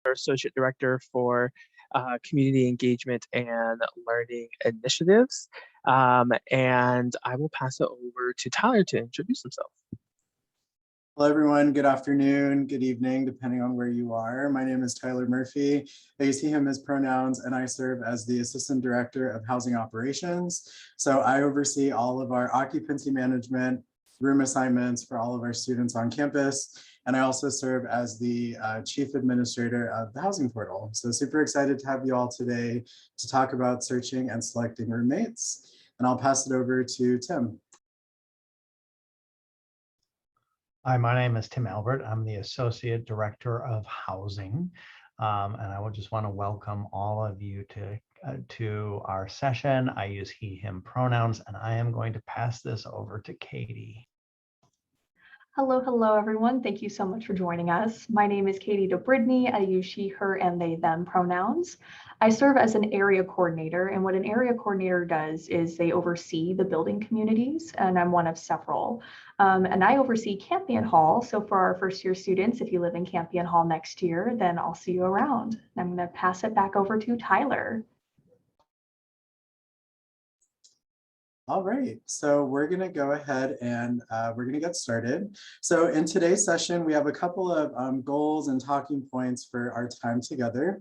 our Associate Director for Community Engagement and Learning Initiatives. And I will pass it over to Tyler to introduce himself. Hello, everyone. Good afternoon, good evening, depending on where you are. My name is Tyler Murphy. I use he, him as pronouns, and I serve as the Assistant Director of Housing Operations. So I oversee all of our occupancy management, room assignments for all of our students on campus. And I also serve as the Chief Administrator of the Housing Portal. So super excited to have you all today to talk about searching and selecting roommates. And I'll pass it over to Tim. Hi, my name is Tim Albert. I'm the Associate Director of Housing. And I would just want to welcome all of you to our session. I use he, him pronouns, and I am going to pass this over to Katie. Hello, everyone. Thank you so much for joining us. My name is Katie DeBridney. I use she, her, and they, them pronouns. I serve as an area coordinator, and what an area coordinator does is they oversee the building communities, and I'm one of several. And I oversee Campion Hall. So for our first year students, if you live in Campion Hall next year, then I'll see you around. I'm going to pass it back over to Tyler. All right, so we're going to go ahead and we're going to get started. So in today's session, we have a couple of goals and talking points for our time together.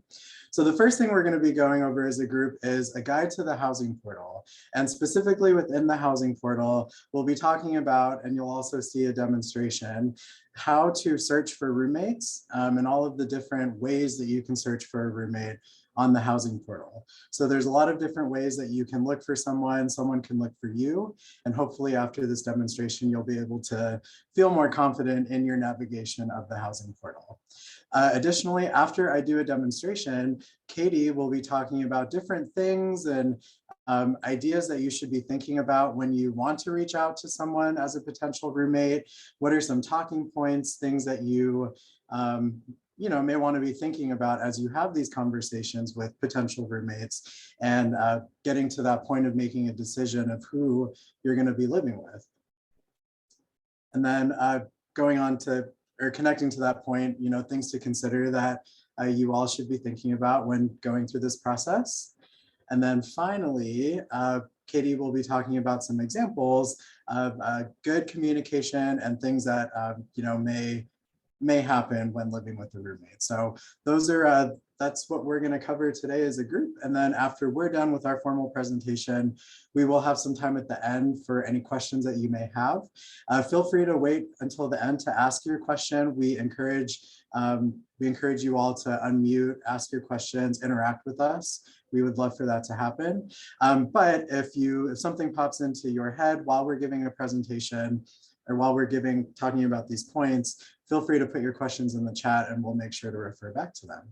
So the first thing we're going to be going over as a group is a guide to the housing portal. And specifically within the housing portal, we'll be talking about, and you'll also see a demonstration, how to search for roommates and all of the different ways that you can search for a roommate on the housing portal. So there's a lot of different ways that you can look for someone can look for you, and hopefully after this demonstration, you'll be able to feel more confident in your navigation of the housing portal. Additionally, after I do a demonstration, Katie will be talking about different things and ideas that you should be thinking about when you want to reach out to someone as a potential roommate. What are some talking points, things that you may want to be thinking about as you have these conversations with potential roommates and getting to that point of making a decision of who you're going to be living with. And then going on to, or connecting to that point, things to consider that you all should be thinking about when going through this process. And then finally, Katie will be talking about some examples of good communication and things that may happen when living with a roommate. So those are that's what we're going to cover today as a group. And then after we're done with our formal presentation, we will have some time at the end for any questions that you may have. Feel free to wait until the end to ask your question. We encourage you all to unmute, ask your questions, interact with us. We would love for that to happen. But if something pops into your head while we're giving a presentation or while we're talking about these points, feel free to put your questions in the chat and we'll make sure to refer back to them.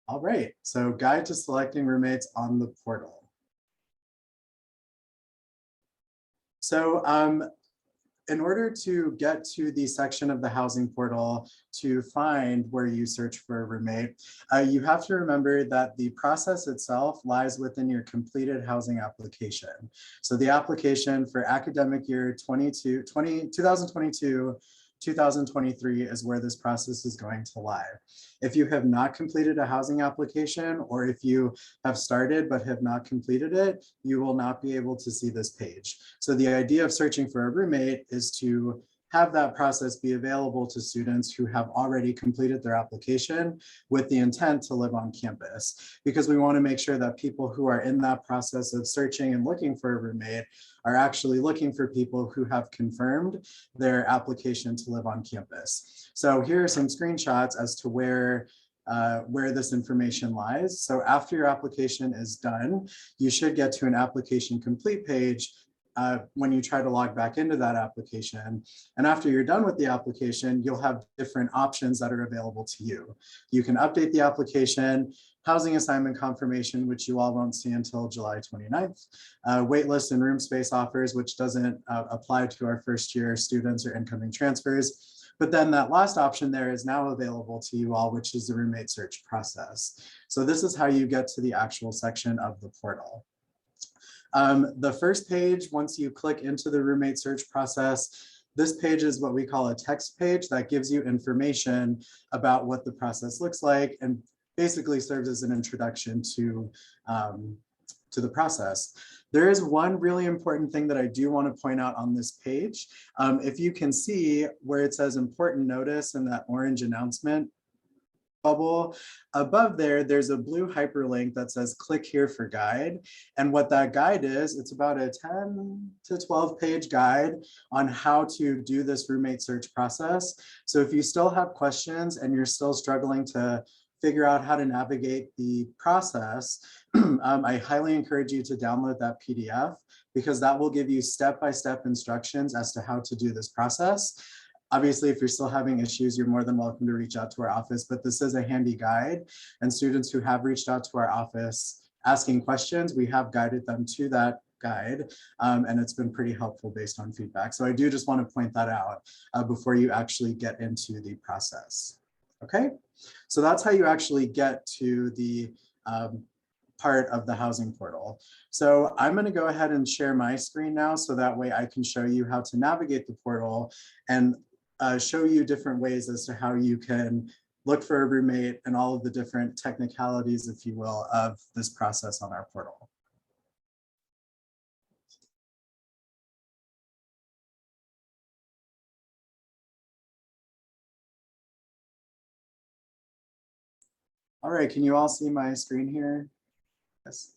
All right, so guide to selecting roommates on the portal. So in order to get to the section of the housing portal to find where you search for a roommate, you have to remember that the process itself lies within your completed housing application. So the application for academic year 2022-2023 is where this process is going to lie. If you have not completed a housing application, or if you have started but have not completed it, you will not be able to see this page. So the idea of searching for a roommate is to have that process be available to students who have already completed their application with the intent to live on campus, because we want to make sure that people who are in that process of searching and looking for a roommate are actually looking for people who have confirmed their application to live on campus. So here are some screenshots as to where this information lies. So after your application is done, you should get to an application complete page when you try to log back into that application. And after you're done with the application, you'll have different options that are available to you. You can update the application, housing assignment confirmation, which you all won't see until July 29th, waitlist and room space offers, which doesn't apply to our first year students or incoming transfers. But then that last option there is now available to you all, which is the roommate search process. So this is how you get to the actual section of the portal. The first page, once you click into the roommate search process, This page is what we call a text page that gives you information about what the process looks like and basically serves as an introduction to the process. There is one really important thing that I do want to point out on this page. If you can see where it says important notice in that orange announcement bubble, above there, there's a blue hyperlink that says click here for guide. And what that guide is, it's about a 10 to 12 page guide on how to do this roommate search process. So if you still have questions and you're still struggling to figure out how to navigate the process, I highly encourage you to download that PDF because that will give you step-by-step instructions as to how to do this process. Obviously, if you're still having issues, you're more than welcome to reach out to our office, but this is a handy guide, and students who have reached out to our office asking questions, we have guided them to that guide, and it's been pretty helpful based on feedback. So I do just want to point that out before you actually get into the process. Okay, so that's how you actually get to the part of the housing portal. So I'm going to go ahead and share my screen now so that way I can show you how to navigate the portal and show you different ways as to how you can look for a roommate and all of the different technicalities, if you will, of this process on our portal. All right, can you all see my screen here? Yes.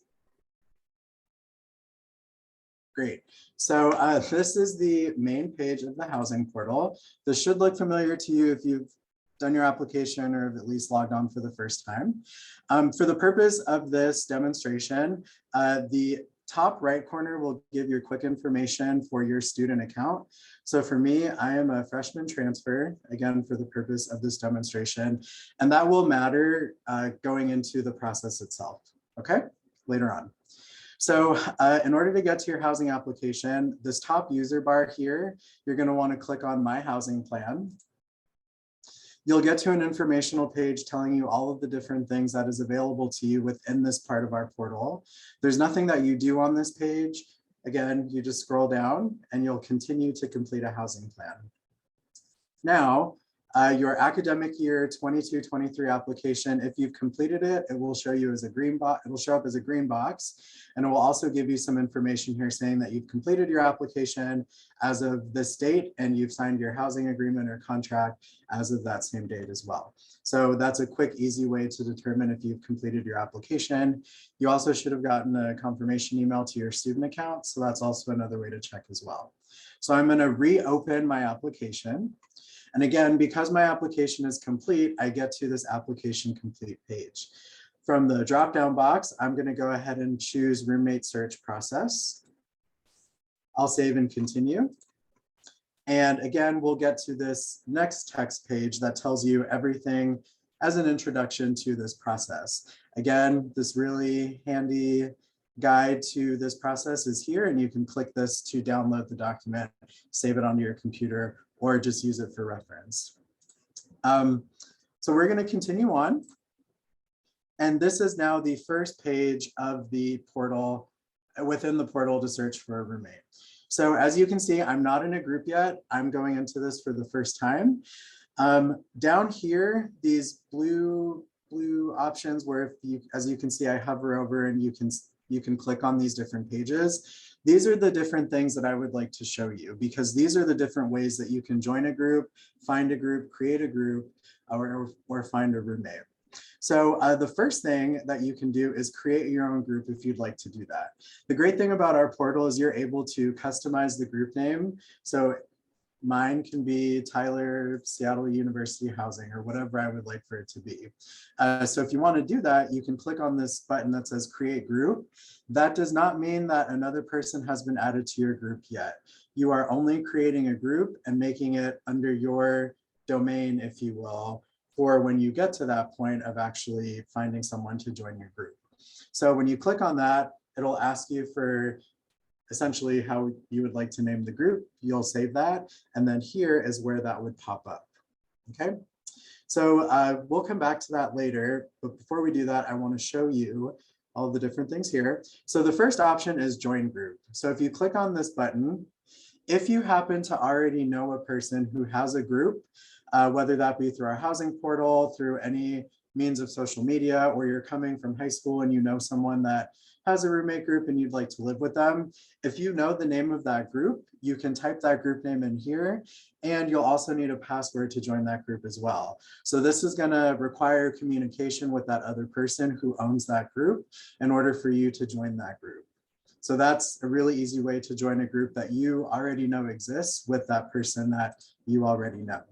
Great. So this is the main page of the housing portal. This should look familiar to you if you've done your application or have at least logged on for the first time. For the purpose of this demonstration, the top right corner will give you quick information for your student account. So for me, I am a freshman transfer, again, for the purpose of this demonstration, and that will matter going into the process itself, okay, later on. So in order to get to your housing application, this top user bar here, you're going to want to click on My Housing Plan. You'll get to an informational page telling you all of the different things that is available to you within this part of our portal. There's nothing that you do on this page. Again, you just scroll down and you'll continue to complete a housing plan. Now, your academic year 22-23 application, if you've completed it, it will show you as a green box. It will show up as a green box, and it will also give you some information here saying that you've completed your application as of this date and you've signed your housing agreement or contract as of that same date as well. So that's a quick, easy way to determine if you've completed your application. You also should have gotten a confirmation email to your student account, so that's also another way to check as well. So I'm going to reopen my application. And again, because my application is complete, I get to this application complete page. From the drop-down box, I'm going to go ahead and choose roommate search process. I'll save and continue. And again, we'll get to this next text page that tells you everything as an introduction to this process. Again, this really handy guide to this process is here, and you can click this to download the document, save it onto your computer, or just use it for reference. So we're going to continue on. And this is now the first page of the portal, within the portal to search for a roommate. So as you can see, I'm not in a group yet. I'm going into this for the first time. Down here, these blue options where if you, as you can see, I hover over and you can click on these different pages. These are the different things that I would like to show you, because these are the different ways that you can join a group, find a group, create a group, or find a roommate. So the first thing that you can do is create your own group if you'd like to do that. The great thing about our portal is you're able to customize the group name. So mine can be Tyler Seattle University Housing, or whatever I would like for it to be. So if you want to do that, you can click on this button that says create group. That does not mean that another person has been added to your group yet. You are only creating a group and making it under your domain, if you will, for when you get to that point of actually finding someone to join your group. So when you click on that, it'll ask you for essentially how you would like to name the group. You'll save that, and then here is where that would pop up. Okay, so we'll come back to that later, but before we do that, I want to show you all the different things here. So the first option is join group. So if you click on this button, If you happen to already know a person who has a group, whether that be through our housing portal, through any means of social media, or you're coming from high school and you know someone that has a roommate group and you'd like to live with them, if you know the name of that group, you can type that group name in here, and you'll also need a password to join that group as well. So this is going to require communication with that other person who owns that group in order for you to join that group. So that's a really easy way to join a group that you already know exists with that person that you already know.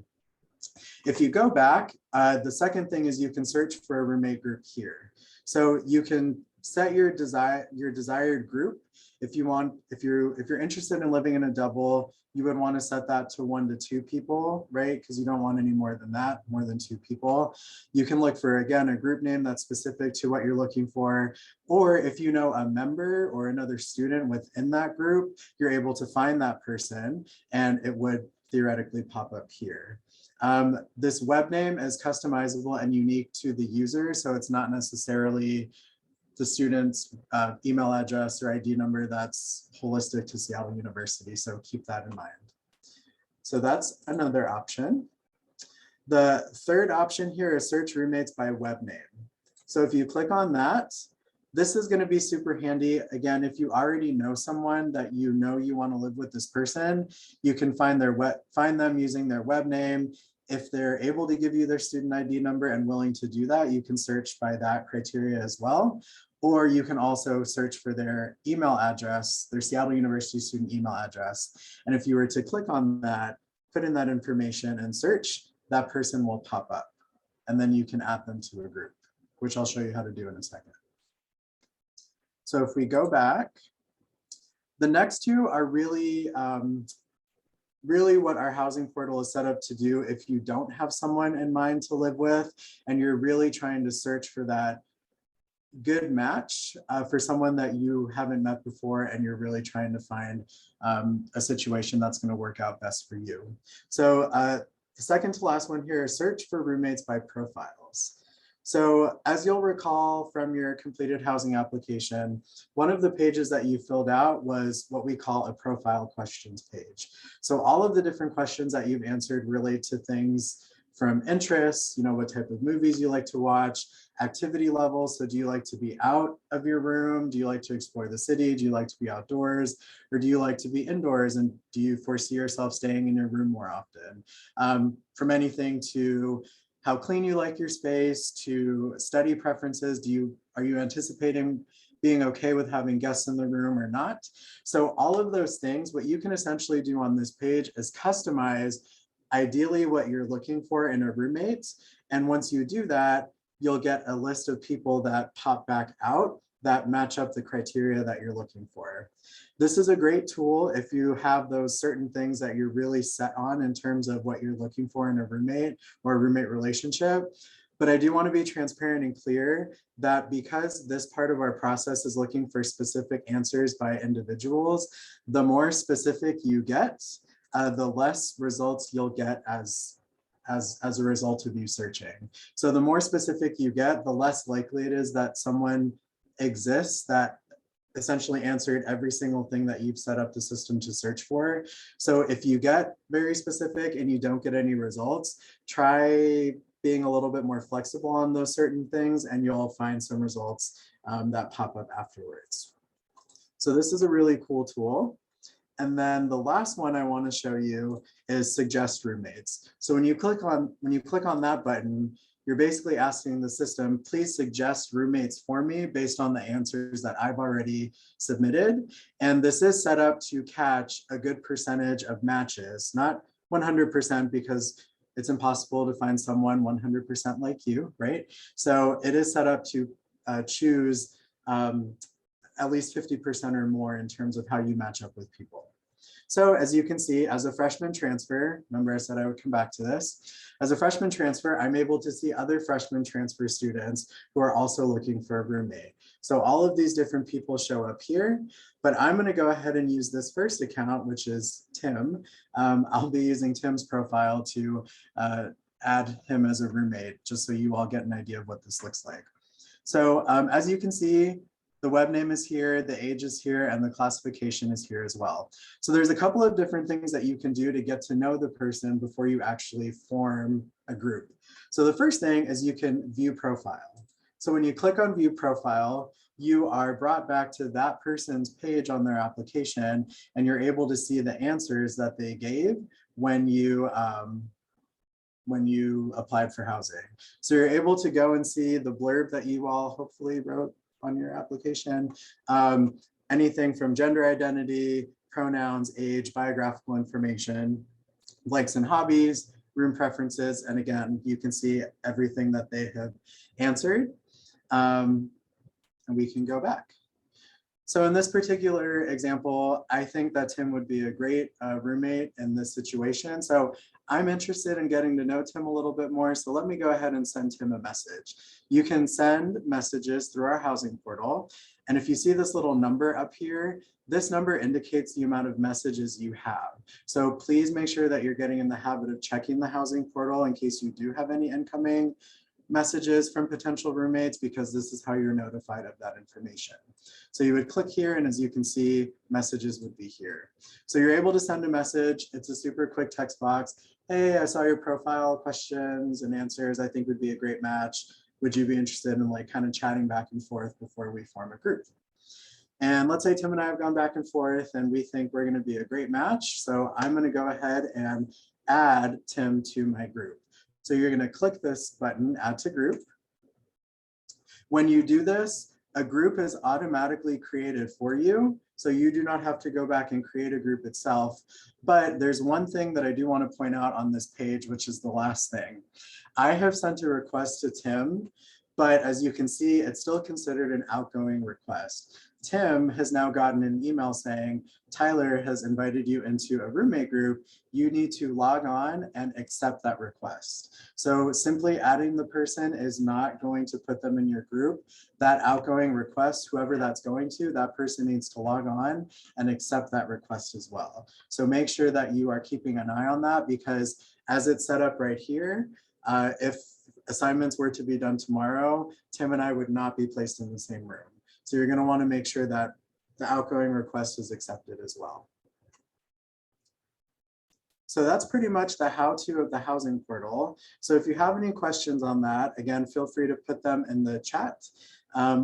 If you go back, the second thing is you can search for a roommate group here. So you can set your desired group. If you're interested in living in a double, you would want to set that to 1 to 2 people, right? Because you don't want any more than that, more than 2 people. You can look for, again, a group name that's specific to what you're looking for. Or if you know a member or another student within that group, you're able to find that person and it would theoretically pop up here. This web name is customizable and unique to the user, so it's not necessarily the student's email address or ID number that's holistic to Seattle University, so keep that in mind. So that's another option. The third option here is search roommates by web name. So if you click on that, this is going to be super handy. Again, if you already know someone that you know you want to live with this person, you can find them using their web name. If they're able to give you their student ID number and willing to do that, you can search by that criteria as well. Or you can also search for their email address, their Seattle University student email address. And if you were to click on that, put in that information and search, that person will pop up. And then you can add them to a group, which I'll show you how to do in a second. So if we go back, the next two are really what our housing portal is set up to do if you don't have someone in mind to live with and you're really trying to search for that good match for someone that you haven't met before and you're really trying to find a situation that's going to work out best for you. So the second to last one here is search for roommates by profiles. So as you'll recall from your completed housing application, one of the pages that you filled out was what we call a profile questions page. So all of the different questions that you've answered relate to things from interests, what type of movies you like to watch, activity levels. So do you like to be out of your room? Do you like to explore the city? Do you like to be outdoors? Or do you like to be indoors? And do you foresee yourself staying in your room more often? From anything to how clean you like your space, to study preferences. Are you anticipating being okay with having guests in the room or not? So all of those things, what you can essentially do on this page is customize ideally what you're looking for in a roommate. And once you do that, you'll get a list of people that pop back out that match up the criteria that you're looking for. This is a great tool if you have those certain things that you're really set on in terms of what you're looking for in a roommate or a roommate relationship. But I do want to be transparent and clear that because this part of our process is looking for specific answers by individuals, the more specific you get, the less results you'll get as a result of you searching. So the more specific you get, the less likely it is that someone exists that essentially answered every single thing that you've set up the system to search for. So if you get very specific and you don't get any results, try being a little bit more flexible on those certain things and you'll find some results that pop up afterwards. So this is a really cool tool. And then the last one I want to show you is suggest roommates. So when you click on that button, you're basically asking the system, please suggest roommates for me based on the answers that I've already submitted. And this is set up to catch a good percentage of matches, not 100% because it's impossible to find someone 100% like you, right? So it is set up to choose at least 50% or more in terms of how you match up with people. So as you can see, as a freshman transfer, remember I said I would come back to this. As a freshman transfer, I'm able to see other freshman transfer students who are also looking for a roommate. So all of these different people show up here, but I'm going to go ahead and use this first account, which is Tim. I'll be using Tim's profile to add him as a roommate, just so you all get an idea of what this looks like. So as you can see, The web name is here, the age is here, and the classification is here as well. So there's a couple of different things that you can do to get to know the person before you actually form a group. So the first thing is you can view profile. So when you click on view profile, you are brought back to that person's page on their application, and you're able to see the answers that they gave when you applied for housing. So you're able to go and see the blurb that you all hopefully wrote on your application, anything from gender identity, pronouns, age, biographical information, likes and hobbies, room preferences, and again, you can see everything that they have answered. And we can go back. So in this particular example, I think that Tim would be a great roommate in this situation. So I'm interested in getting to know Tim a little bit more. So let me go ahead and send Tim a message. You can send messages through our housing portal. And if you see this little number up here, this number indicates the amount of messages you have. So please make sure that you're getting in the habit of checking the housing portal in case you do have any incoming messages from potential roommates, because this is how you're notified of that information. So you would click here, and as you can see, messages would be here. So you're able to send a message. It's a super quick text box. Hey, I saw your profile, questions and answers I think would be a great match. Would you be interested in like kind of chatting back and forth before we form a group? And let's say Tim and I have gone back and forth and we think we're going to be a great match. So I'm going to go ahead and add Tim to my group. So you're going to click this button, add to group. When you do this, a group is automatically created for you. So you do not have to go back and create a group itself. But there's one thing that I do want to point out on this page, which is the last thing. I have sent a request to Tim, but as you can see, it's still considered an outgoing request. Tim has now gotten an email saying, Tyler has invited you into a roommate group. You need to log on and accept that request. So simply adding the person is not going to put them in your group. That outgoing request, whoever that's going to, that person needs to log on and accept that request as well. So make sure that you are keeping an eye on that, because as it's set up right here, if assignments were to be done tomorrow, Tim and I would not be placed in the same room. So you're going to want to make sure that the outgoing request is accepted as well. So that's pretty much the how-to of the housing portal. So if you have any questions on that, again, feel free to put them in the chat,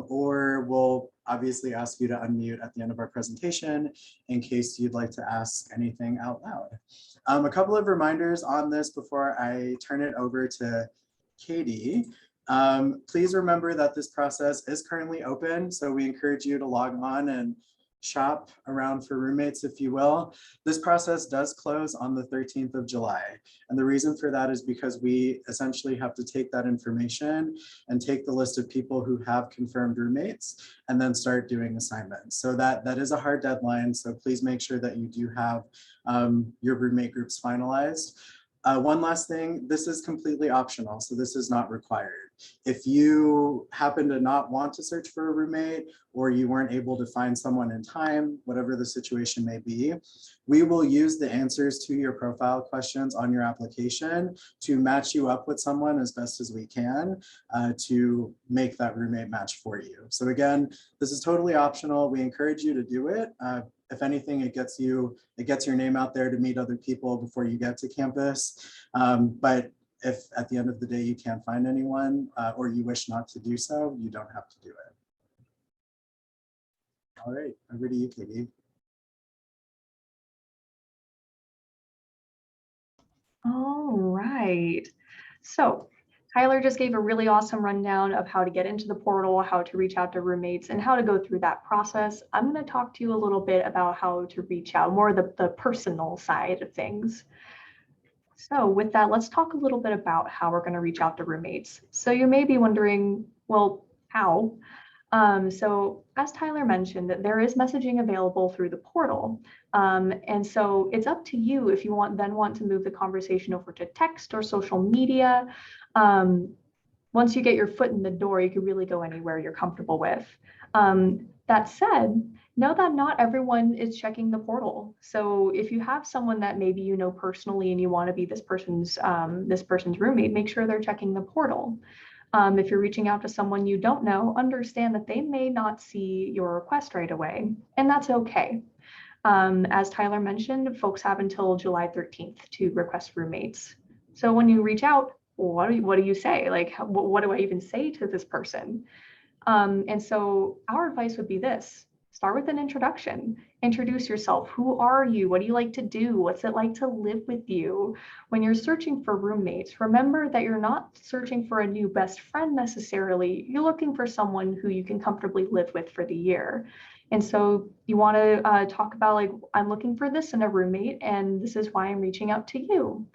or we'll obviously ask you to unmute at the end of our presentation in case you'd like to ask anything out loud. A couple of reminders on this before I turn it over to Katie. Please remember that this process is currently open, so we encourage you to log on and shop around for roommates, if you will. This process does close on the 13th of July. And the reason for that is because we essentially have to take that information and take the list of people who have confirmed roommates and then start doing assignments. So that is a hard deadline. So please make sure that you do have your roommate groups finalized. One last thing, this is completely optional, so this is not required. If you happen to not want to search for a roommate, or you weren't able to find someone in time, whatever the situation may be, we will use the answers to your profile questions on your application to match you up with someone as best as we can to make that roommate match for you. So again, this is totally optional. We encourage you to do it. If anything, it gets your name out there to meet other people before you get to campus. But if at the end of the day you can't find anyone or you wish not to do so, you don't have to do it. All right, over to you, Katie. All right. So Tyler just gave a really awesome rundown of how to get into the portal, how to reach out to roommates, and how to go through that process. I'm going to talk to you a little bit about how to reach out, more the personal side of things. So with that, let's talk a little bit about how we're going to reach out to roommates. So you may be wondering, well, how? So as Tyler mentioned, that there is messaging available through the portal. And so it's up to you if you want to move the conversation over to text or social media. Once you get your foot in the door, you can really go anywhere you're comfortable with. That said, know that not everyone is checking the portal. So if you have someone that maybe you know personally and you want to be this person's roommate, make sure they're checking the portal. If you're reaching out to someone you don't know, understand that they may not see your request right away, and that's okay. As Tyler mentioned, folks have until July 13th to request roommates. So when you reach out, what do you say? Like, what do I even say to this person? And so our advice would be this: start with an introduction. Introduce yourself. Who are you? What do you like to do? What's it like to live with you? When you're searching for roommates, remember that you're not searching for a new best friend necessarily. You're looking for someone who you can comfortably live with for the year. And so you want to talk about, like, I'm looking for this in a roommate, and this is why I'm reaching out to you.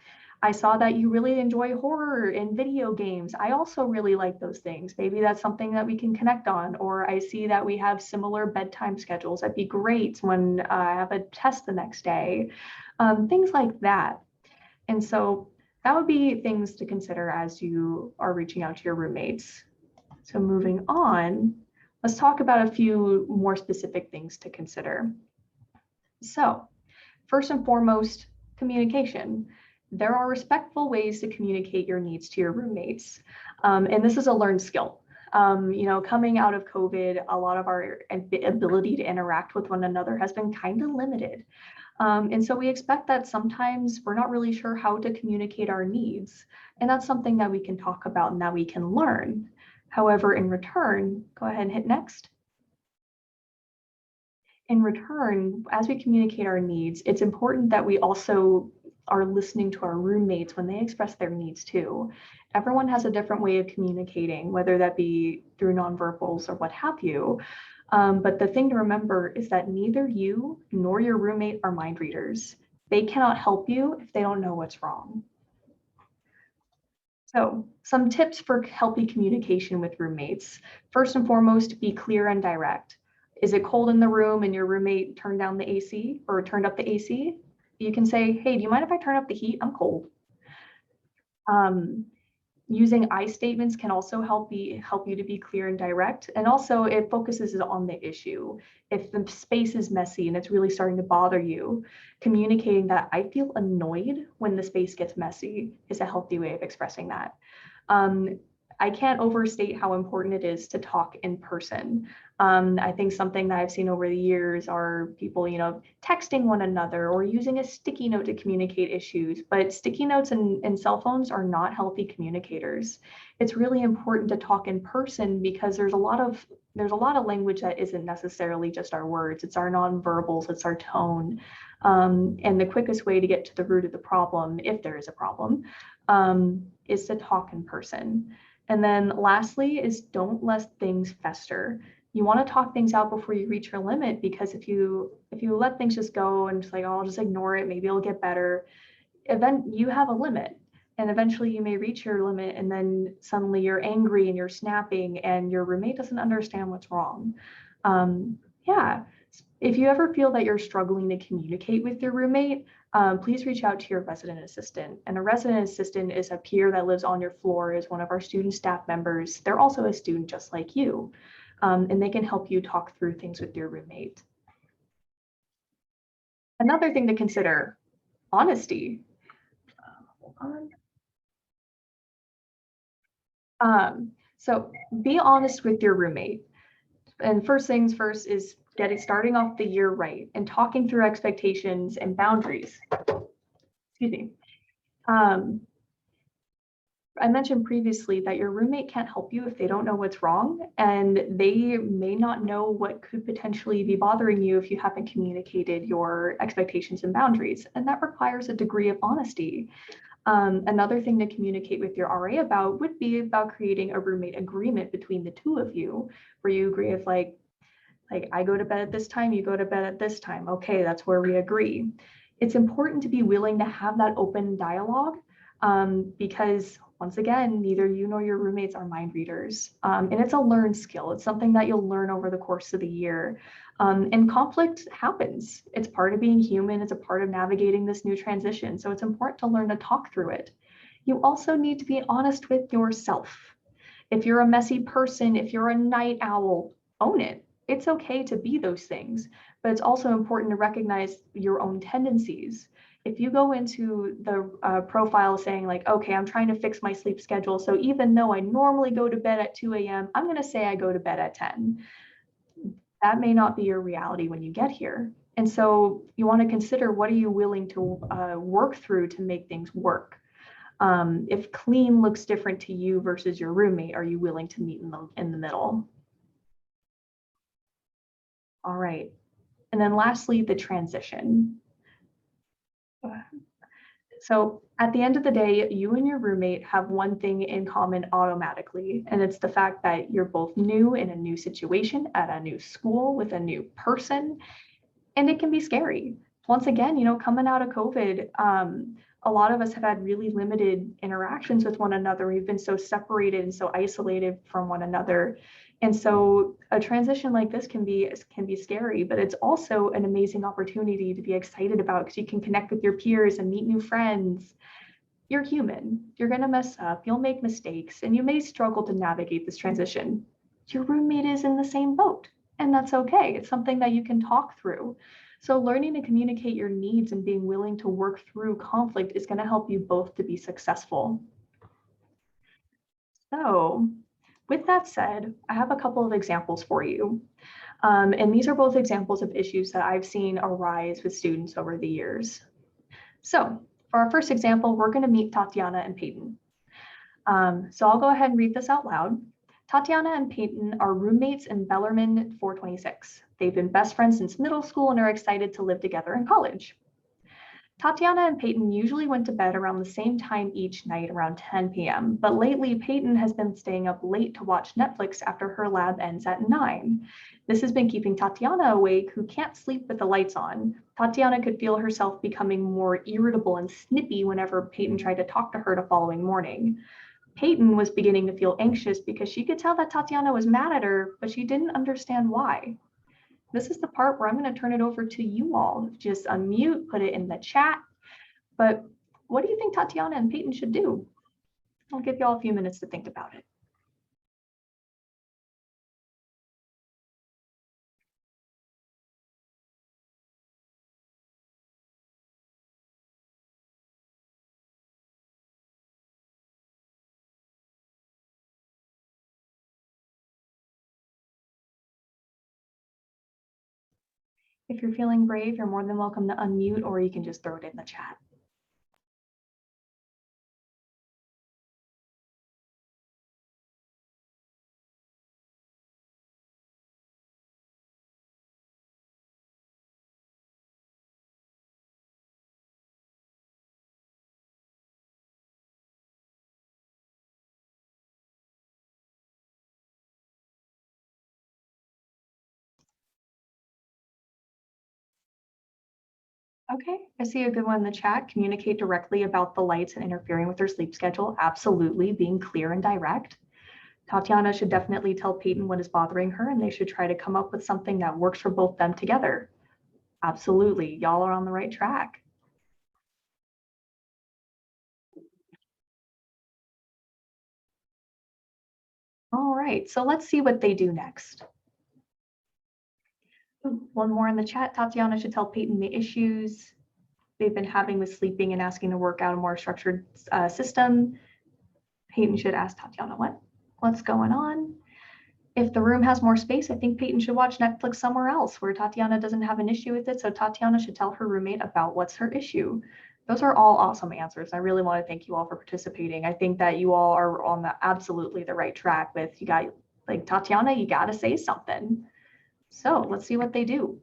I saw that you really enjoy horror and video games. I also really like those things. Maybe that's something that we can connect on. Or I see that we have similar bedtime schedules. That'd be great when I have a test the next day. Things like that. And so that would be things to consider as you are reaching out to your roommates. So moving on, let's talk about a few more specific things to consider. So first and foremost, communication. There are respectful ways to communicate your needs to your roommates. And this is a learned skill. Coming out of COVID, a lot of our ability to interact with one another has been kind of limited. And so we expect that sometimes we're not really sure how to communicate our needs. And that's something that we can talk about and that we can learn. However, in return, go ahead and hit next. In return, as we communicate our needs, it's important that we also are listening to our roommates when they express their needs too. Everyone has a different way of communicating, whether that be through nonverbals or what have you. But the thing to remember is that neither you nor your roommate are mind readers. They cannot help you if they don't know what's wrong. So some tips for healthy communication with roommates. First and foremost, be clear and direct. Is it cold in the room and your roommate turned down the AC or turned up the AC? You can say, hey, do you mind if I turn up the heat? I'm cold. Using I statements can also help you to be clear and direct. And also it focuses on the issue. If the space is messy and it's really starting to bother you, communicating that I feel annoyed when the space gets messy is a healthy way of expressing that. I can't overstate how important it is to talk in person. I think something that I've seen over the years are people, texting one another or using a sticky note to communicate issues, but sticky notes and cell phones are not healthy communicators. It's really important to talk in person because there's a lot of language that isn't necessarily just our words. It's our nonverbals, it's our tone. And the quickest way to get to the root of the problem, if there is a problem, is to talk in person. And then lastly is don't let things fester. You want to talk things out before you reach your limit, because if you let things just go and just like, oh, I'll just ignore it, maybe it'll get better, you have a limit. And eventually you may reach your limit and then suddenly you're angry and you're snapping and your roommate doesn't understand what's wrong. If you ever feel that you're struggling to communicate with your roommate, please reach out to your resident assistant. And a resident assistant is a peer that lives on your floor, is one of our student staff members. They're also a student just like you, and they can help you talk through things with your roommate. Another thing to consider, honesty. Hold on. So be honest with your roommate. And first things first is starting off the year right and talking through expectations and boundaries. Excuse me. I mentioned previously that your roommate can't help you if they don't know what's wrong, and they may not know what could potentially be bothering you if you haven't communicated your expectations and boundaries, and that requires a degree of honesty. Another thing to communicate with your RA about would be about creating a roommate agreement between the two of you, where you agree if like I go to bed at this time, you go to bed at this time. Okay, that's where we agree. It's important to be willing to have that open dialogue, because once again, neither you nor your roommates are mind readers. And it's a learned skill. It's something that you'll learn over the course of the year. And conflict happens. It's part of being human. It's a part of navigating this new transition. So it's important to learn to talk through it. You also need to be honest with yourself. If you're a messy person, if you're a night owl, own it. It's okay to be those things, but it's also important to recognize your own tendencies. If you go into the profile saying like, okay, I'm trying to fix my sleep schedule. So even though I normally go to bed at 2 a.m., I'm going to say I go to bed at 10. That may not be your reality when you get here. And so you want to consider, what are you willing to work through to make things work? If clean looks different to you versus your roommate, are you willing to meet in the middle? All right. And then lastly, the transition. So at the end of the day, you and your roommate have one thing in common automatically, and it's the fact that you're both new in a new situation, at a new school, with a new person, and it can be scary. Once again, coming out of COVID, a lot of us have had really limited interactions with one another. We've been so separated and so isolated from one another. And so a transition like this can be scary, but it's also an amazing opportunity to be excited about, because you can connect with your peers and meet new friends. You're human. You're going to mess up. You'll make mistakes, and you may struggle to navigate this transition. Your roommate is in the same boat, and that's okay. It's something that you can talk through. So learning to communicate your needs and being willing to work through conflict is going to help you both to be successful. So with that said, I have a couple of examples for you. And these are both examples of issues that I've seen arise with students over the years. So for our first example, we're going to meet Tatiana and Peyton. So I'll go ahead and read this out loud. Tatiana and Peyton are roommates in Bellarmine 426. They've been best friends since middle school and are excited to live together in college. Tatiana and Peyton usually went to bed around the same time each night, around 10 p.m., but lately Peyton has been staying up late to watch Netflix after her lab ends at 9. This has been keeping Tatiana awake, who can't sleep with the lights on. Tatiana could feel herself becoming more irritable and snippy whenever Peyton tried to talk to her the following morning. Peyton was beginning to feel anxious because she could tell that Tatiana was mad at her, but she didn't understand why. This is the part where I'm going to turn it over to you all. Just unmute, put it in the chat. But what do you think Tatiana and Peyton should do? I'll give you all a few minutes to think about it. If you're feeling brave, you're more than welcome to unmute, or you can just throw it in the chat. Okay, I see a good one in the chat. Communicate directly about the lights and interfering with their sleep schedule. Absolutely, being clear and direct. Tatiana should definitely tell Peyton what is bothering her, and they should try to come up with something that works for both them together. Absolutely, y'all are on the right track. All right, so let's see what they do next. One more in the chat. Tatiana should tell Peyton the issues they've been having with sleeping and asking to work out a more structured system. Peyton should ask Tatiana what's going on. If the room has more space, I think Peyton should watch Netflix somewhere else where Tatiana doesn't have an issue with it. So Tatiana should tell her roommate about what's her issue. Those are all awesome answers. I really want to thank you all for participating. I think that you all are on absolutely the right track with, you got, like, Tatiana, you got to say something. So let's see what they do.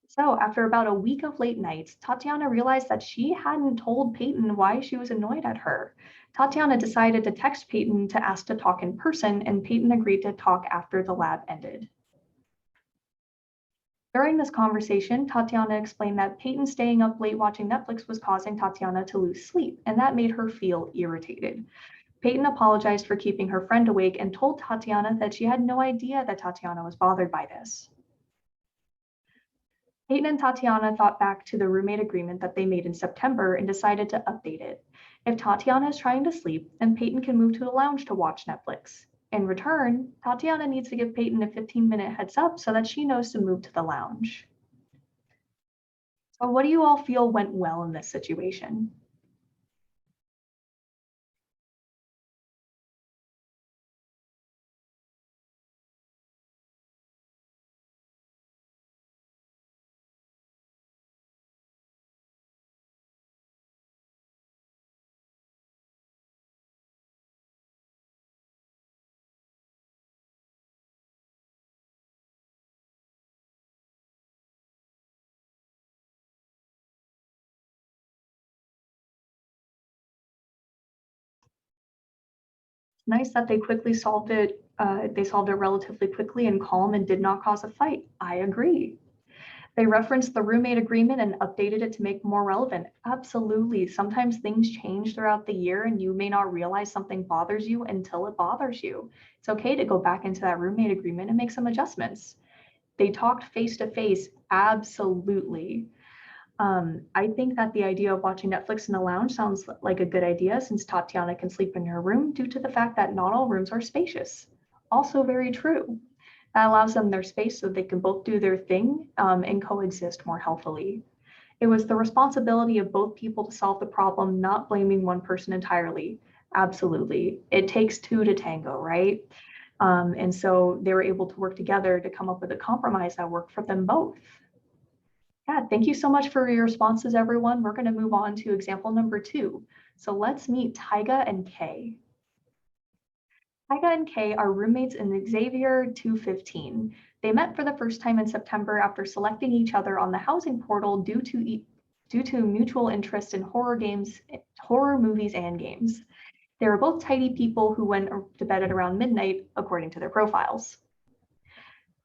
So after about a week of late nights, Tatiana realized that she hadn't told Peyton why she was annoyed at her. Tatiana decided to text Peyton to ask to talk in person, and Peyton agreed to talk after the lab ended. During this conversation, Tatiana explained that Peyton staying up late watching Netflix was causing Tatiana to lose sleep, and that made her feel irritated. Peyton apologized for keeping her friend awake and told Tatiana that she had no idea that Tatiana was bothered by this. Peyton and Tatiana thought back to the roommate agreement that they made in September and decided to update it. If Tatiana is trying to sleep, then Peyton can move to the lounge to watch Netflix. In return, Tatiana needs to give Peyton a 15-minute heads up so that she knows to move to the lounge. But what do you all feel went well in this situation? Nice that they quickly solved it. They solved it relatively quickly and calm and did not cause a fight. I agree. They referenced the roommate agreement and updated it to make more relevant. Absolutely. Sometimes things change throughout the year and you may not realize something bothers you until it bothers you. It's okay to go back into that roommate agreement and make some adjustments. They talked face to face. Absolutely. I think that the idea of watching Netflix in the lounge sounds like a good idea since Tatiana can sleep in her room due to the fact that not all rooms are spacious. Also very true. That allows them their space so they can both do their thing and coexist more healthily. It was the responsibility of both people to solve the problem, not blaming one person entirely. Absolutely. It takes two to tango, right? And so they were able to work together to come up with a compromise that worked for them both. Yeah, thank you so much for your responses, everyone. We're going to move on to example number 2. So let's meet Tyga and Kay. Tyga and Kay are roommates in Xavier 215. They met for the first time in September after selecting each other on the housing portal due to mutual interest in horror movies and games. They were both tidy people who went to bed at around midnight, according to their profiles.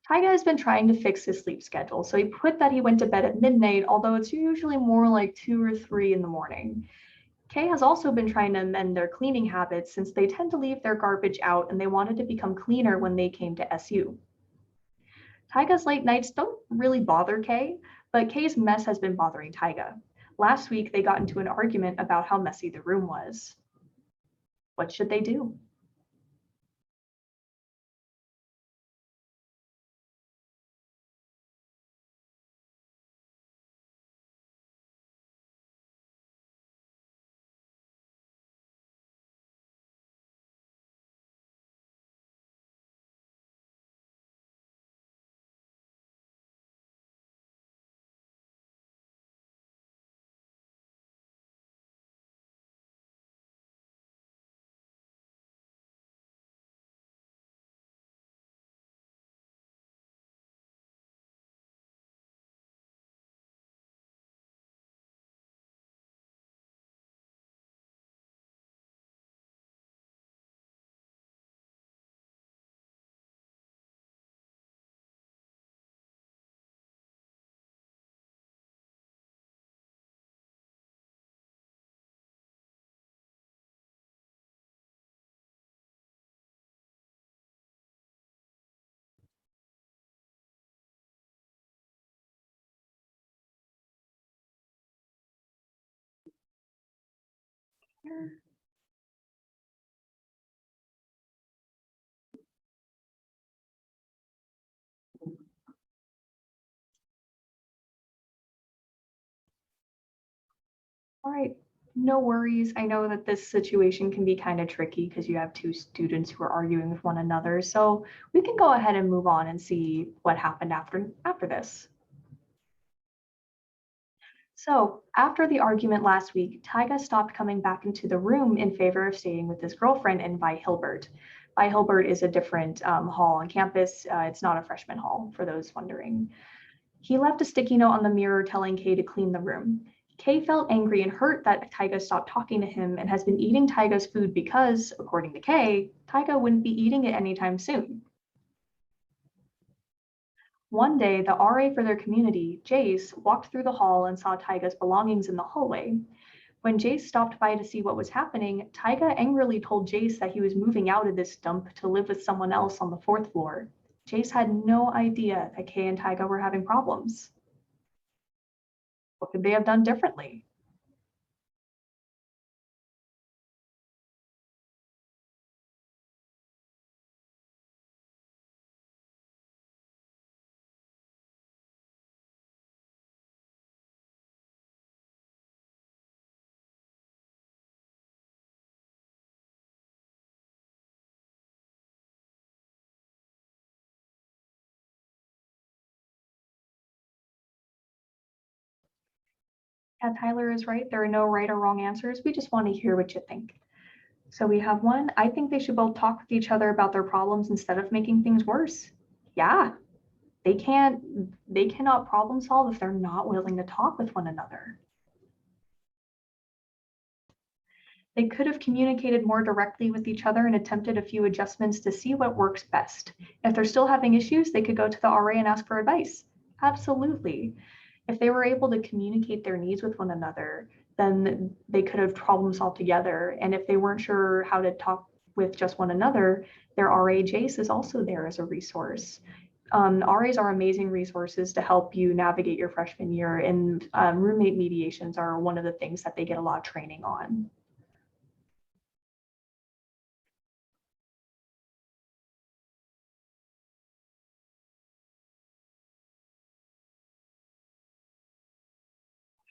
Tyga has been trying to fix his sleep schedule, so he put that he went to bed at midnight, although it's usually more like 2 or 3 in the morning. Kay has also been trying to amend their cleaning habits since they tend to leave their garbage out and they wanted to become cleaner when they came to SU. Tyga's late nights don't really bother Kay, but Kay's mess has been bothering Tyga. Last week, they got into an argument about how messy the room was. What should they do? All right, no worries. I know that this situation can be kind of tricky because you have two students who are arguing with one another. So we can go ahead and move on and see what happened after this. So after the argument last week, Tyga stopped coming back into the room in favor of staying with his girlfriend in Vi Hilbert. Vi Hilbert is a different hall on campus. It's not a freshman hall, for those wondering. He left a sticky note on the mirror telling Kay to clean the room. Kay felt angry and hurt that Tyga stopped talking to him and has been eating Tyga's food because, according to Kay, Tyga wouldn't be eating it anytime soon. One day, the RA for their community, Jace, walked through the hall and saw Tyga's belongings in the hallway. When Jace stopped by to see what was happening, Tyga angrily told Jace that he was moving out of this dump to live with someone else on the 4th floor. Jace had no idea that Kay and Tyga were having problems. What could they have done differently? Yeah, Tyler is right. There are no right or wrong answers. We just want to hear what you think. So we have one. I think they should both talk with each other about their problems instead of making things worse. Yeah, they cannot problem solve if they're not willing to talk with one another. They could have communicated more directly with each other and attempted a few adjustments to see what works best. If they're still having issues, they could go to the RA and ask for advice. Absolutely. If they were able to communicate their needs with one another, then they could have problem solved together. And if they weren't sure how to talk with just one another, their RA Jace is also there as a resource. RAs are amazing resources to help you navigate your freshman year, and roommate mediations are one of the things that they get a lot of training on.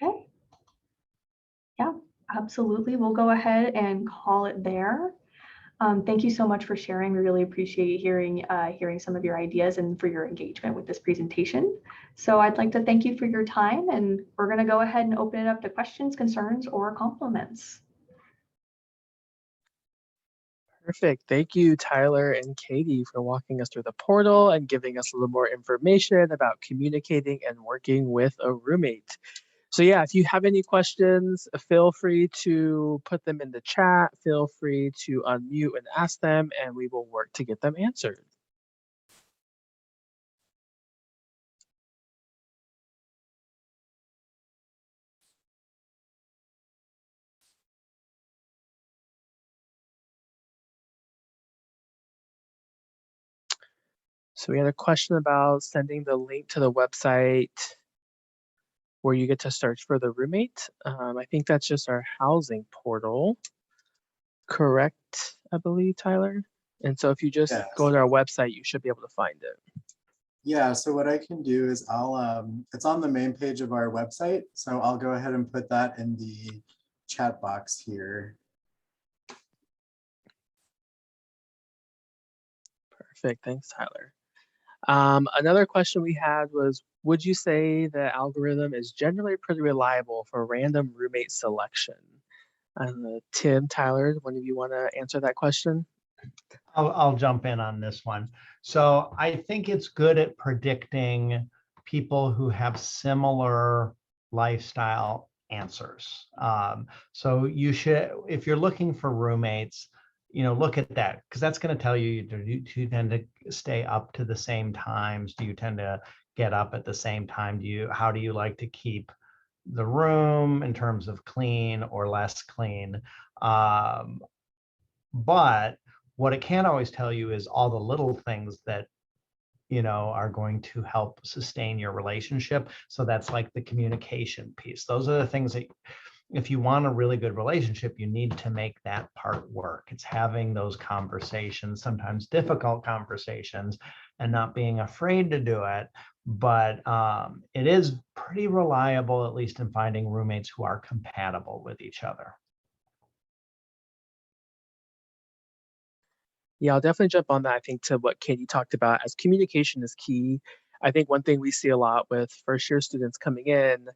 Okay. Yeah, absolutely. We'll go ahead and call it there. Thank you so much for sharing. We really appreciate hearing some of your ideas and for your engagement with this presentation. So I'd like to thank you for your time, and we're going to go ahead and open it up to questions, concerns, or compliments. Perfect. Thank you, Tyler and Katie, for walking us through the portal and giving us a little more information about communicating and working with a roommate. So yeah, if you have any questions, feel free to put them in the chat. Feel free to unmute and ask them, and we will work to get them answered. So we had a question about sending the link to the website where you get to search for the roommate. I think that's just our housing portal. Correct, I believe, Tyler. And so if you just go to our website, you should be able to find it. Yeah, so what I can do is it's on the main page of our website. So I'll go ahead and put that in the chat box here. Perfect, thanks, Tyler. Another question we had was, would you say the algorithm is generally pretty reliable for random roommate selection? Tim, Tyler, one of you want to answer that question? I'll jump in on this one. So I think it's good at predicting people who have similar lifestyle answers. So you should, if you're looking for roommates, look at that, because that's going to tell you, do you tend to stay up to the same times? Do you tend to get up at the same time? How do you like to keep the room in terms of clean or less clean? But what it can't always tell you is all the little things that are going to help sustain your relationship. So that's like the communication piece. Those are the things that, if you want a really good relationship, you need to make that part work. It's having those conversations, sometimes difficult conversations, and not being afraid to do it. But it is pretty reliable, at least in finding roommates who are compatible with each other. Yeah, I'll definitely jump on that. I think to what Katie talked about, as communication is key. I think one thing we see a lot with first year students coming in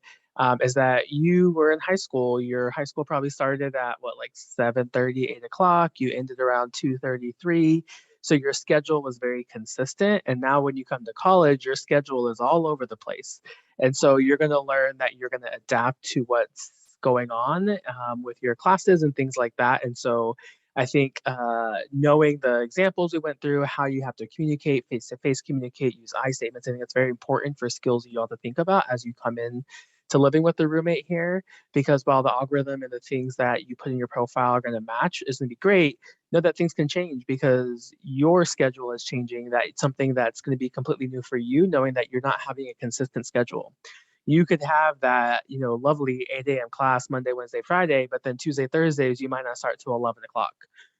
is that you were in high school. Your high school probably started at what, like 7:30, 8 o'clock. You ended around 2:33. So your schedule was very consistent. And now when you come to college, your schedule is all over the place. And so you're going to learn that you're going to adapt to what's going on with your classes and things like that. And so I think knowing the examples we went through, how you have to communicate, face-to-face communicate, use I statements, I think that's very important for skills you all to think about as you come in to living with the roommate here. Because while the algorithm and the things that you put in your profile are going to match is going to be great, know that things can change because your schedule is changing. That it's something that's going to be completely new for you, knowing that you're not having a consistent schedule. You could have that, lovely 8 a.m. class Monday, Wednesday, Friday, but then Tuesday, Thursdays, you might not start till 11 o'clock,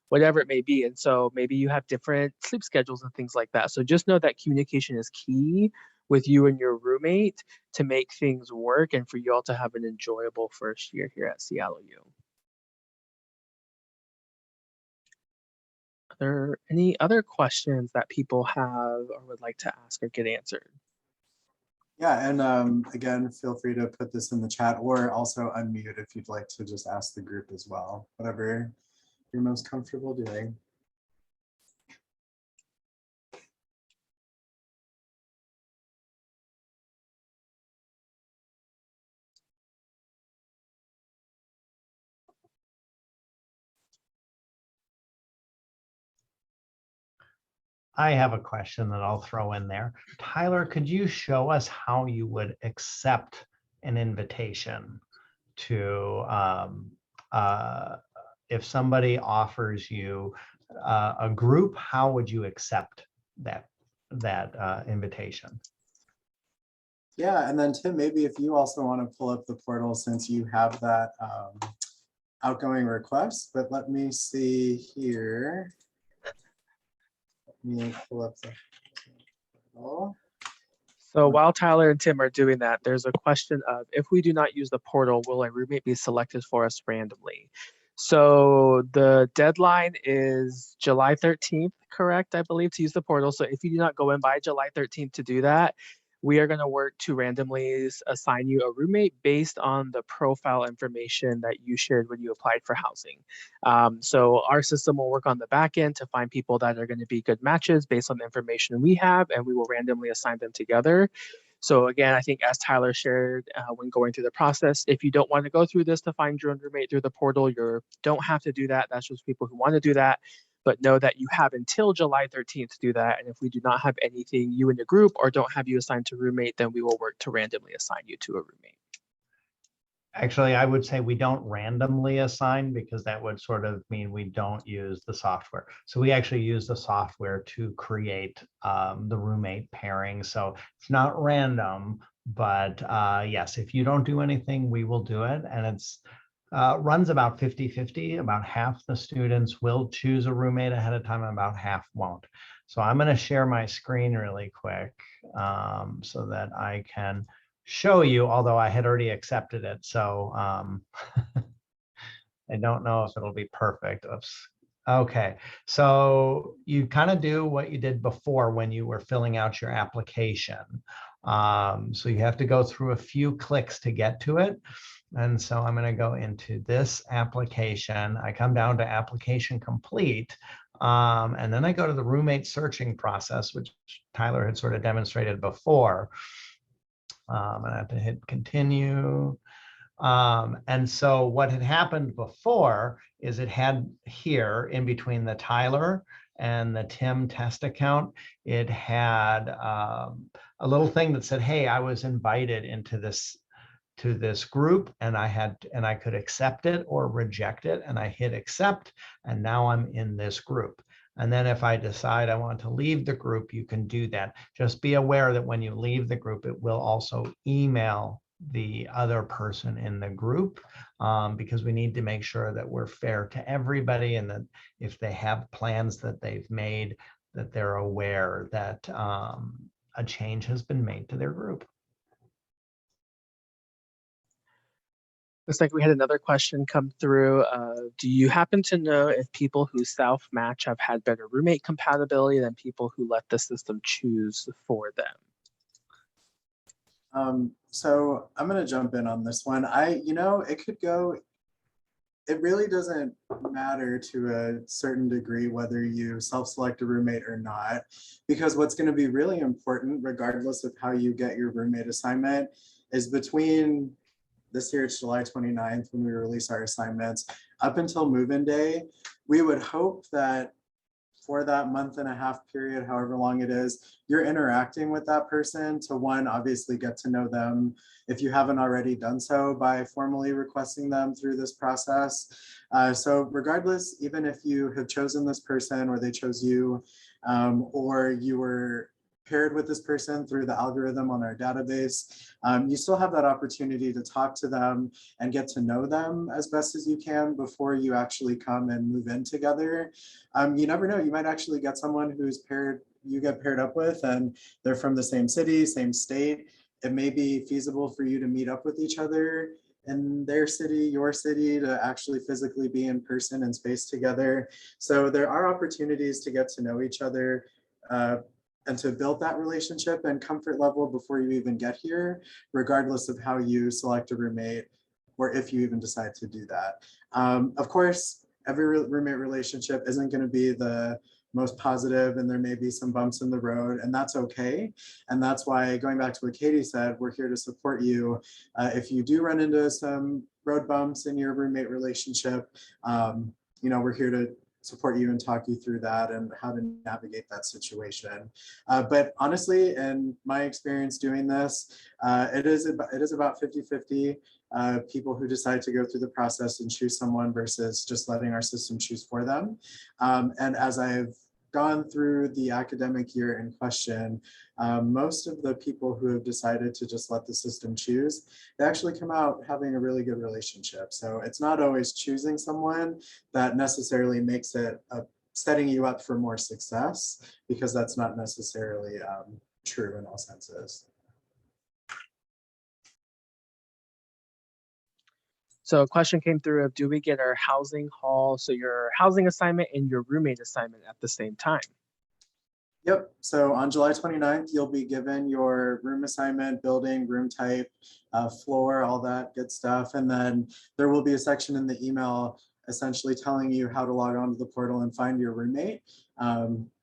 whatever it may be. And so maybe you have different sleep schedules and things like that. So just know that communication is key with you and your roommate to make things work and for you all to have an enjoyable first year here at Seattle U. Are there any other questions that people have or would like to ask or get answered? Yeah, and again, feel free to put this in the chat or also unmute if you'd like to just ask the group as well, whatever you're most comfortable doing. I have a question that I'll throw in there. Tyler, could you show us how you would accept an invitation to, if somebody offers you a group, how would you accept that invitation? Yeah, and then Tim, maybe if you also want to pull up the portal since you have that outgoing request, but let me see here. Let me pull up the portal. So while Tyler and Tim are doing that, there's a question of, if we do not use the portal, will a roommate be selected for us randomly? So the deadline is July 13th, correct, I believe, to use the portal. So if you do not go in by July 13th to do that, we are going to work to randomly assign you a roommate based on the profile information that you shared when you applied for housing. So our system will work on the back end to find people that are going to be good matches based on the information we have, and we will randomly assign them together. So again, I think as Tyler shared when going through the process, if you don't want to go through this to find your own roommate through the portal, you don't have to do that. That's just people who want to do that. But know that you have until July 13th to do that. And if we do not have anything, you in the group, or don't have you assigned to roommate, then we will work to randomly assign you to a roommate. Actually, I would say we don't randomly assign, because that would sort of mean we don't use the software. So we actually use the software to create the roommate pairing. So it's not random, but yes, if you don't do anything, we will do it. And it's runs about 50-50. About half the students will choose a roommate ahead of time, and about half won't. So I'm going to share my screen really quick so that I can show you, although I had already accepted it. So I don't know if it'll be perfect. Oops. Okay, so you kind of do what you did before when you were filling out your application. So you have to go through a few clicks to get to it. And so I'm going to go into this application. I come down to application complete. And then I go to the roommate searching process, which Tyler had sort of demonstrated before. And I have to hit continue. And so what had happened before is it had here in between the Tyler and the Tim test account, it had a little thing that said, hey, I was invited into this group, and I could accept it or reject it, and I hit accept, and now I'm in this group. And then if I decide I want to leave the group, you can do that. Just be aware that when you leave the group, it will also email the other person in the group, because we need to make sure that we're fair to everybody, and that if they have plans that they've made, that they're aware that a change has been made to their group. Looks like we had another question come through. Do you happen to know if people who self-match have had better roommate compatibility than people who let the system choose for them? So I'm going to jump in on this one. It could go, it really doesn't matter to a certain degree whether you self-select a roommate or not, because what's going to be really important, regardless of how you get your roommate assignment, is between this year, it's July 29th when we release our assignments, up until move-in day. We would hope that for that month and a half period, however long it is, you're interacting with that person to, one, obviously get to know them if you haven't already done so by formally requesting them through this process. So regardless, even if you have chosen this person or they chose you, or you were paired with this person through the algorithm on our database, you still have that opportunity to talk to them and get to know them as best as you can before you actually come and move in together. You never know, you might actually get someone who's you get paired up with, and they're from the same city, same state. It may be feasible for you to meet up with each other in their city, your city, to actually physically be in person and space together. So there are opportunities to get to know each other and to build that relationship and comfort level before you even get here, regardless of how you select a roommate or if you even decide to do that. Of course, every roommate relationship isn't going to be the most positive, and there may be some bumps in the road, and that's okay. And that's why, going back to what Katie said, we're here to support you. If you do run into some road bumps in your roommate relationship, we're here to support you and talk you through that and how to navigate that situation. But honestly, in my experience doing this, it is about 50-50 people who decide to go through the process and choose someone versus just letting our system choose for them. And as I've gone through the academic year in question, most of the people who have decided to just let the system choose, they actually come out having a really good relationship. So it's not always choosing someone that necessarily makes it setting you up for more success, because that's not necessarily true in all senses. So a question came through of, do we get our housing hall, so your housing assignment and your roommate assignment at the same time? Yep, so on July 29th, you'll be given your room assignment, building, room type, floor, all that good stuff. And then there will be a section in the email essentially telling you how to log on to the portal and find your roommate.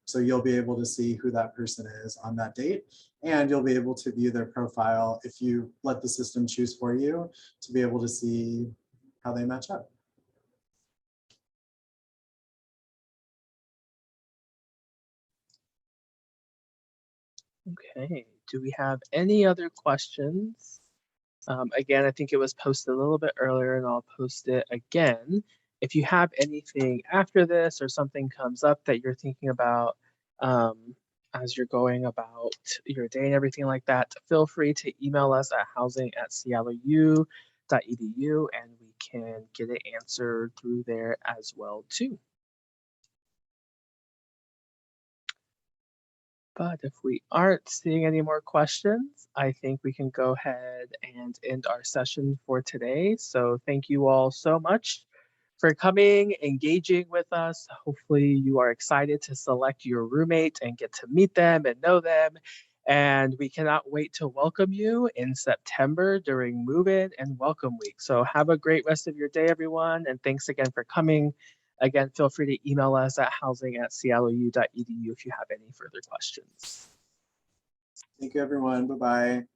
So you'll be able to see who that person is on that date, and you'll be able to view their profile if you let the system choose for you, to be able to see how they match up. Okay, do we have any other questions? Again, I think it was posted a little bit earlier, and I'll post it again. If you have anything after this or something comes up that you're thinking about as you're going about your day and everything like that, feel free to email us at housing@seattleu.edu, and we can get it answered through there as well too. But if we aren't seeing any more questions, I think we can go ahead and end our session for today. So thank you all so much for coming, engaging with us. Hopefully you are excited to select your roommate and get to meet them and know them. And we cannot wait to welcome you in September during move-in and welcome week. So have a great rest of your day, everyone. And thanks again for coming. Again, feel free to email us at housing@seattleu.edu if you have any further questions. Thank you, everyone. Bye-bye.